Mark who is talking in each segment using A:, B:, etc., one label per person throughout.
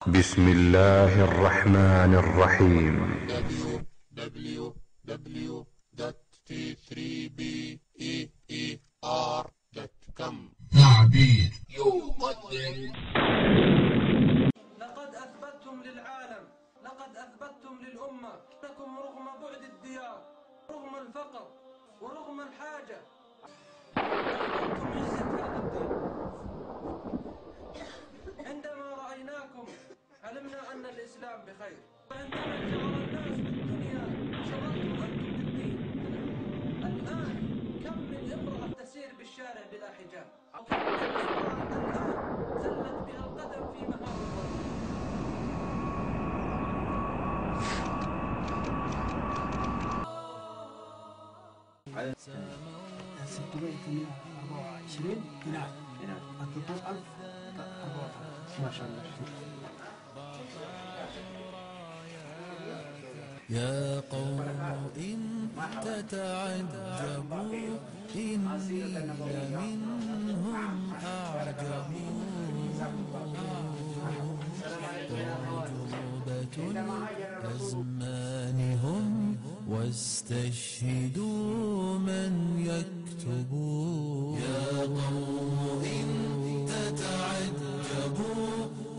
A: بسم الله الرحمن الرحيم.
B: www.t3beer.com
C: تعبير
B: يقدم.
D: لقد أثبتتم للعالم، لقد أثبتتم للأمة أنكم رغم بعد الديار، رغم الفقر ورغم الحاجة، أنتم عزة هذا الدين. عندما رأيناكم علمنا أن الإسلام بخير، وعندما انشغل الناس بالدنيا انشغلتم أنتم بالدين. الآن كم من امرأة تسير بالشارع بلا حجاب، وكم من امرأة الآن زلت بها القدم في مهار الرجل.
E: ستمائة 24 هناك الدكتور 1034 ما شاء الله.
F: يا قوم إن تتعجبوا إني لمنهم أعجب. أعجوبة الأزمان هم واستشهدوا من يكتب. يا قوم إن تتعجبوا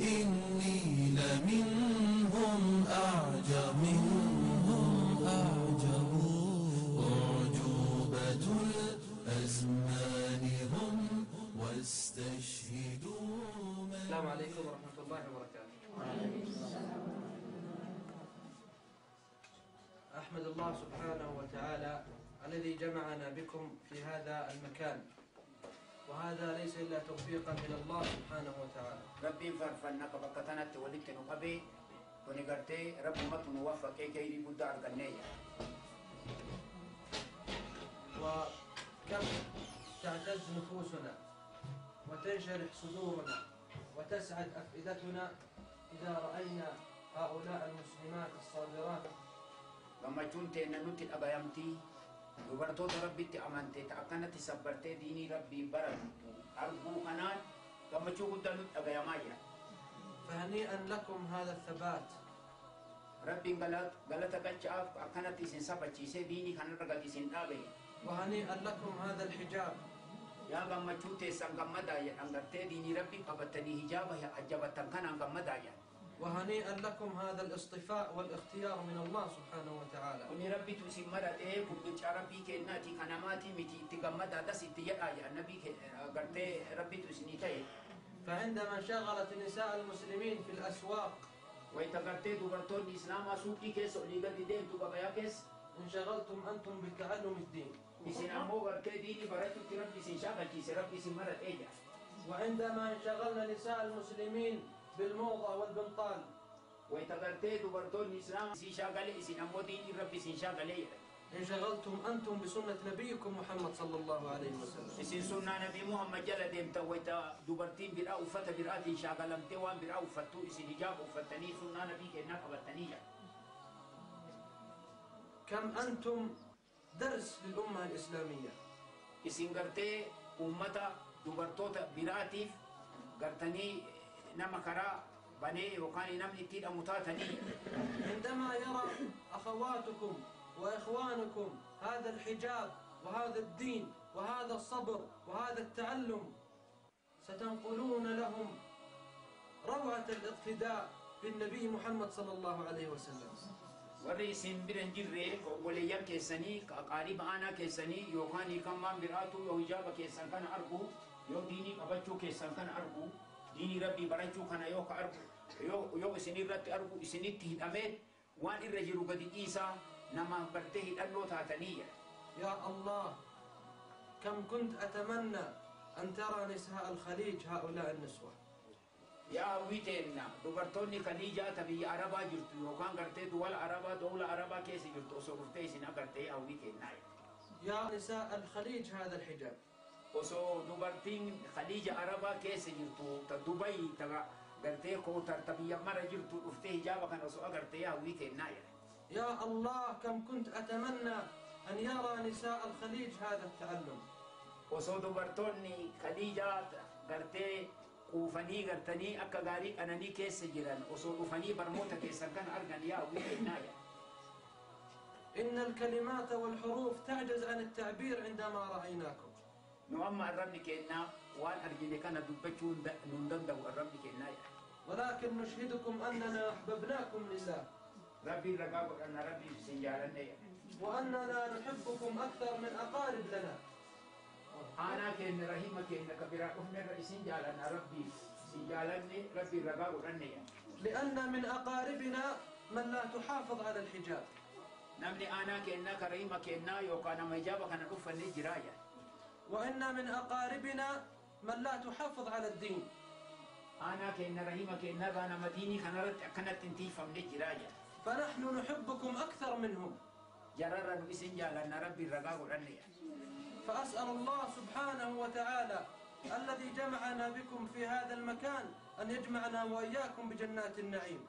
F: إني لمنهم أعجب. أعجوبة الأزمان هم واستشهدوا من.
D: السلام عليكم ورحمة الله وبركاته. أحمد الله سبحانه وتعالى الذي جمعنا بكم في هذا المكان، وهذا ليس إلا توفيقا من الله سبحانه وتعالى.
G: ربي فرفنك بكتنت ولدت نقبي ونقرتي ربي مت موفق كي يبدا أرجنية.
D: وكم تعتز نفوسنا وتنشرح صدورنا وتسعد أفئدتنا إذا رأينا هؤلاء المسلمات الصابرات.
G: لما كنت ننوت الأبيامتي وبرتوت ربي تأمنتي تأكنت سبرتي ديني ربي برد أرجو أنا لما تشوفوا نوت أبيامايا.
D: فهنيئا لكم هذا الثبات.
G: ربي قالت كتشاف أكنت سين سبتشي سديني كان رجعت سين أبي.
D: وهنيئا لكم هذا الحجاب.
G: يا لما تشوفت سانغمدا يا أنغرتي ديني ربي قبضتني حجابه يا أجابتك كان أنغمدا يا.
D: وهنيئا لكم هذا الاصطفاء والاختيار من الله سبحانه وتعالى.
G: وني ربي تسمى مرتي كبد ربي كناتي كناماتي متي تجمد هذا ستي يا النبي قرتي ربي تسني تي.
D: فعندما انشغلت نساء المسلمين في الأسواق
G: ويتقرتي دوبرتون الإسلام أسوقي كيس وليجا دين تبغى كيس.
D: انشغلتم أنتم بتعلم الدين.
G: إسلام هو قرتي ديني براتو ربي سنشاغل كيس ربي سمرت إيجا.
D: وعندما انشغلنا نساء المسلمين بالموضة والبنطال
G: ويتقرتي دوبرتون الإسلام سنشاغل إسلام ديني ربي سنشاغل إيجا.
D: انشغلتم أنتم بسنة نبيكم محمد صلى الله عليه وسلم.
G: إسن سنة نبي محمد جل ديم تويتا دوبرتين برأو فتا برأت شاغلم توان برأو فتو إسن هجاب وفتني سنة نبي كنا قبتنية.
D: كم أنتم درس للأمة الإسلامية.
G: إسن قرتي أمتا دوبرتوتا برأتيف قرتني نمكرا بني وكان نمني تيد أمتاتني.
D: عندما يرى أخواتكم وإخوانكم هذا الحجاب وهذا الدين وهذا الصبر وهذا التعلم ستنقلون لهم روعة الاقتداء بالنبي محمد صلى الله عليه وسلم.
G: warri isin biran jirre obboleeyyan keessanii qaariba aanaa keessanii yookaan hiikamaan biraatu yoo hijaaba keessan kana argu yoo diinii qabachuu keessan kana argu diinii rabbii barachuu kana yoo ka argu yoo isinirratti argu isinitti hidhamee waan irra jiru gadi dhiisaa nama bartee hidhannoo taataniyya.
D: يا الله كم كنت أتمنى أن ترى نساء الخليج هؤلاء النسوة.
G: يا ويتنا دوبرتوني خليجة تبي عربا جرتو يوكان قرتي دول عربا دولة عربا كيس جرتو صورتي سنا قرتي أو ويتنا.
D: يا نساء الخليج هذا الحجاب.
G: وسو دوبرتين خليجة عربا كيس جرتو تدبي تبع قرتي كو ترتبي مرة جرتو أفتي جابا كان وسو قرتي أو ويتنا.
D: يا الله كم كنت أتمنى أن يرى نساء الخليج هذا التعلم.
G: وسو دوبرتوني خليجة قرتي quufanii gartanii akka gaarii qananii keessa jiran osoo dhufanii barmoota keessan kan argan yaa wii'innaaya.
D: إن الكلمات والحروف تعجز عن التعبير عندما رأيناكم.
G: نعم الرب كنا وان أرجل كان دبتشون نندندو الرب كنا
D: ولكن نشهدكم أننا أحببناكم لله.
G: ربي رقاب أن ربي سنجالنا
D: وأننا نحبكم أكثر من أقارب لنا.
G: أنا كن رحيمة كن كبيرة أمنا رئيسين جالنا ربي سنجالني ربي رقاب أني.
D: لأن من أقاربنا من لا تحافظ على الحجاب.
G: نمني أنا كنا كريمة كنا يوكانا مجابة كان أفني جرايا.
D: وإن من أقاربنا من لا تحافظ على الدين.
G: أنا كنا رحيمة كنا أنا مديني كانت تنتيفة من جرايا.
D: فنحن نحبكم أكثر منهم.
G: جرر رئيسين جالنا ربي رقاب أني.
D: فأسأل الله سبحانه وتعالى الذي جمعنا بكم في هذا المكان أن يجمعنا وإياكم بجنات النعيم.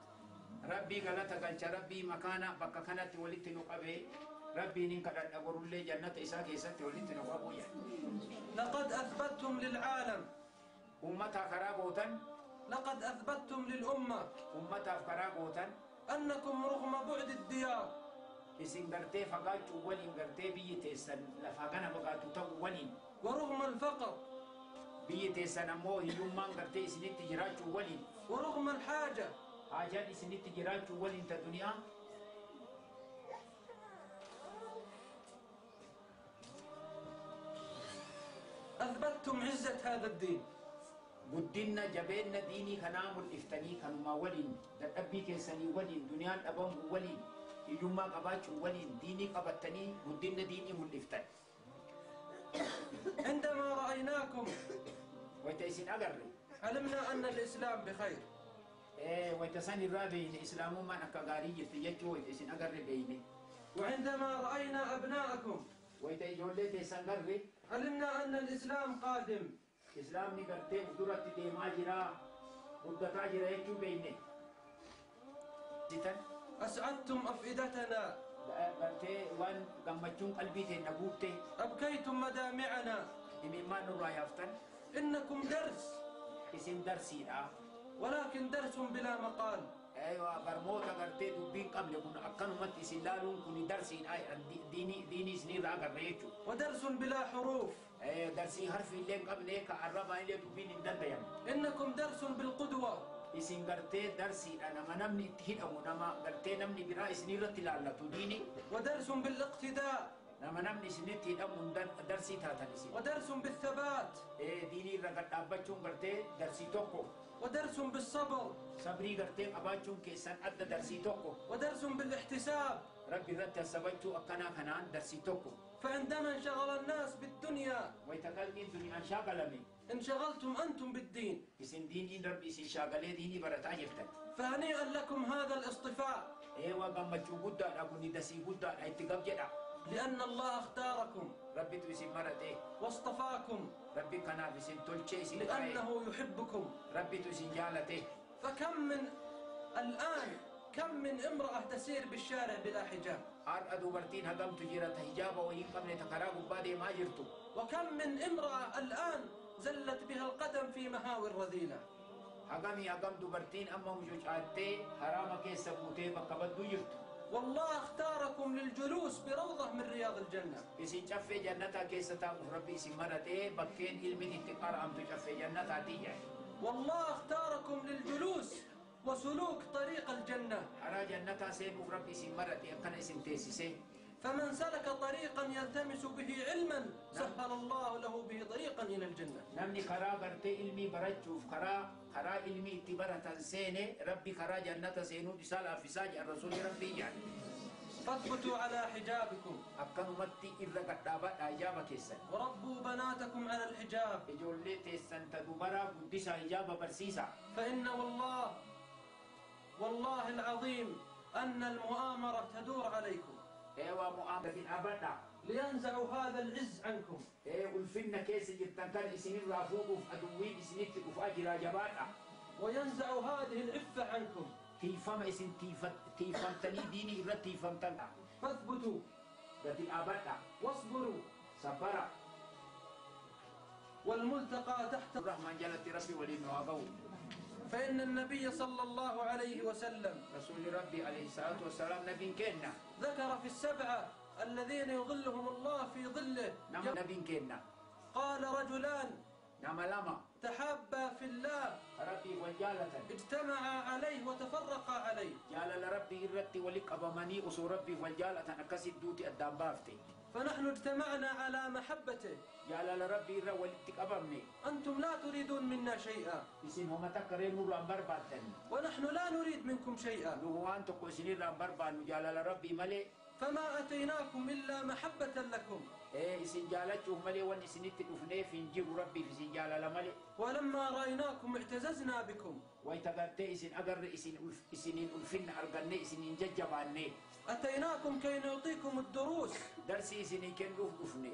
G: ربي قالت قالت ربي مكانا بك كانت ولدت نقبه ربي ننكر أقول لي جنة إساك إسات ولدت نقبه
D: لقد أثبتتم للعالم
G: أمتها خرابوتا
D: لقد أثبتتم للأمة
G: أمتها خرابوتا
D: أنكم رغم بعد الديار
G: إسن قرتي فقالت ولين قرتي بيتيسن لفاقنا بقاتو تو ولين
D: ورغم الفقر
G: بيتيسن أموه يومان قرتي إسنت جراج ولين
D: ورغم الحاجة
G: حاجات إسنت جراج ولين تدنيا
D: أثبتتم عزة هذا الدين.
G: قدنا جبينا ديني كنام الإفتني كانوا ولين دأبي كيسني ولين دنيا أبام ولين يجمع قباتش ولين ديني قبتني قدنا ديني الإفتن.
D: عندما رأيناكم
G: ويتيسين أقرر
D: علمنا أن الإسلام بخير.
G: ويتساني الرابي الإسلام ما نكغاري يتيجو ويتيسين أقرر بيني.
D: وعندما رأينا أبناءكم
G: ويتيجو لي تيسان قرر
D: علمنا أن الإسلام قادم.
G: إسلام نقرتي قدرت ديما جرا قدتا جرا يجو بيني.
D: أسعدتم أفئدتنا.
G: قرتي وان قمتشون قلبي تنبوبتي.
D: أبكيتم مدامعنا.
G: إمما نرى يفتن.
D: إنكم درس.
G: اسم درسي
D: ولكن درس بلا مقال.
G: أيوة برموتا قرتي دبين قبل كن أكنو مت سلالون كن درسي ديني سنين راقر ريتو.
D: ودرس بلا حروف.
G: درسي حرف اللي قبل هيك عربا اللي دبين الدنيا.
D: إنكم درس بالقدوة.
G: isin gartee darsi nama namni itti hidhamu nama gartee namni biraa isinirratti ilaallatu diini
D: ودرس بالاقتداء
G: nama namni isinitti hidhamu darsii taatan isin
D: ودرس بالثبات
G: diinii irra gad dhaabbachuun gartee darsii tokko
D: ودرس بالصبر
G: sabrii gartee qabaachuun keessan adda darsii tokko
D: ودرس بالاحتساب
G: rabbi irratti hassabachuu akkanaa kanaan darsii tokko
D: فعندما انشغل الناس بالدنيا
G: waytakalniin duniyaan shaagalame
D: انشغلتم أنتم بالدين
G: isin diiniin rabbi isin shaagalee diinii barataa jirtan
D: فهنيئا لكم هذا الاصطفاء
G: waa gammachuu guddaadha kuni dasii guddaadha itti gab jedha
D: لأن الله اختاركم
G: rabbitu isin marate
D: واصطفاكم
G: rabbi kanaaf isin tolchee isin
D: لأنه يحبكم
G: rabbitu isin jaalate
D: فكم من الآن كم من امرأة تسير بالشارع بلا حجاب
G: har'a dubartiin hagamtu jirata hijaaba wayii hin qabne karaa gubbaa deemaa jirtu
D: وكم من امرأة الآن زلت بها القدم في مهاوي الرذيلة
G: hagam dubartiin amma mucucaattee haraama keessa buutee bakka badduu jirtu
D: والله اختاركم للجلوس بروضة من رياض الجنة
G: isin caffee jannataa keessa taa'uuf rabbi isin maratee bakkeen ilmin itti qara'amtu caffee jannataatiiyya
D: والله اختاركم للجلوس وسلوك طريق الجنة
G: haraa jannataa seenuuf rabbi isin marate akkana isin teessisee
D: فمن سلك طريقا يلتمس به علما سهل الله له به طريقا إلى الجنة
G: namni karaa gartee ilmii barachuuf karaa ilmii itti baratan seene rabbi karaa jannata seenuu isaa laaffisaa jedhan rasuuli rabbii jedhan
D: فاثبتوا على حجابكم
G: akkanumatti irra gadhaabadhaa hijaaba keessan
D: وربوا بناتكم على الحجاب
G: ijoollee teessan ta dubaraa guddisaa hijaaba barsiisa
D: فإن والله العظيم أن المؤامرة تدور عليكم
G: eewaa mu'aamalatin abadha
D: لينزعوا هذا العز عنكم
G: ulfinna keessa jirtan kan isinirraa fuudhuuf aduwwiin isinitti dhufaa jira jabaadha
D: وينزعوا هذه العفة عنكم
G: tiifama isin tiifamtanii diinii irratti tiifamtanidha
D: فاثبتوا
G: gati abadha
D: واصبروا
G: sabara
D: والملتقى تحت
G: الرحمن جلت ربي ولين وقو
D: فإن النبي صلى الله عليه وسلم
G: رسول ربي عليه الصلاة والسلام نبي كنا
D: ذكر في السبعة الذين يظلهم الله في ظله
G: نعم نبي كنا
D: قال رجلان
G: نعم لما
D: تحابا في الله
G: ربي وجالة
D: اجتمعا عليه وتفرقا عليه
G: جال ربي الرتي ولك أبماني أسو ربي والجالة أكسد دوتي أدام بافتي
D: فنحن اجتمعنا على محبته
G: جال ربي الر ولتك أبمني
D: أنتم لا تريدون منا شيئا
G: isin homata karenu lambar batan
D: ونحن لا نريد منكم شيئا
G: luhuan to ko isinir lambar banu jalala rabbi male
D: فما أتيناكم إلا محبة لكم
G: isin jalachu male wan isinit dufne finjiru rabbi isin jalala male
D: ولما رأيناكم اعتززنا بكم
G: way tagatte isin agar isinin ulfin arganne isinin jajjabanne
D: أتيناكم كي نعطيكم الدروس
G: darsi isinin ken dufne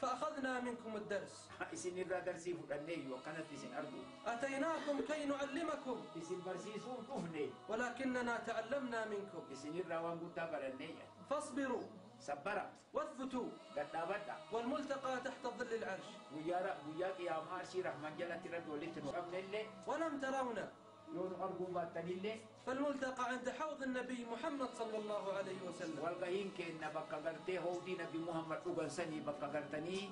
D: فأخذنا منكم الدرس
G: isinir darsi fudanne yo kanat isin ardu
D: أتيناكم كي نعلمكم
G: isin barsisun dufne
D: ولكننا تعلمنا منكم
G: isinir rawan gutta baranne
D: فاصبروا
G: sabbara
D: واثبتوا
G: gadabadda
D: والملتقى تحت ظل العرش
G: guyya qiyama arshi rahman jalatti rabbi walitti nu qabnelle
D: ولم ترونا
G: يون أرجو باتنيلة
D: فالملتقى عند حوض النبي محمد صلى الله عليه وسلم
G: والقاين كأن بكا قرتي هو دي نبي محمد أوغان سني بكا قرتني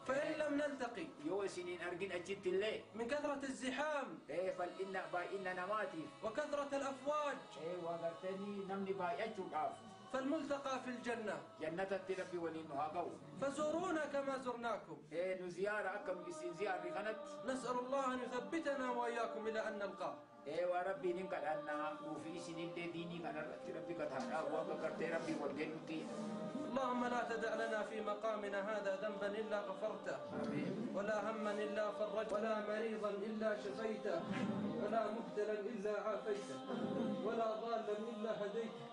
D: فإن لم نلتقي
G: يو سنين أرجين أجد الله
D: من كثرة الزحام
G: إيه فالإن باين نماتي
D: وكثرة الأفواج
G: إيه وقرتني نمني باي أجود عاف
D: فالملتقى في الجنة
G: جنة التربي ولين هاقو
D: فزورونا كما زرناكم
G: إيه نزيارة أكم بسين زيارة غنت
D: نسأل الله أن يثبتنا وإياكم إلى أن نلقاه
G: إيه وربي ننقل أن وفي سنين ديني كان ربي قد هذا وقرت ربي ودينتي
D: اللهم لا تدع لنا في مقامنا هذا ذنبا إلا غفرته ولا هما إلا فرجته ولا مريضا إلا شفيته ولا مبتلا إلا عافيته ولا ضالا إلا هديته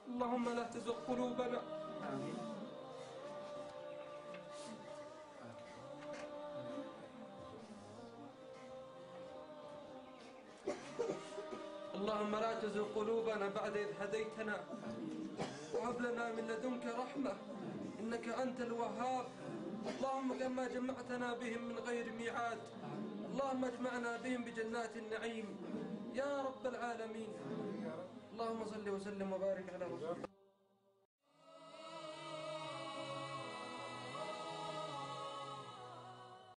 D: اللهم لا تزغ قلوبنا اللهم لا تزغ قلوبنا بعد إذ هديتنا وهب لنا من لدنك رحمة إنك أنت الوهاب اللهم كما جمعتنا بهم من غير ميعاد اللهم اجمعنا بهم بجنات النعيم يا رب العالمين اللهم صل وسلم وبارك على رسولك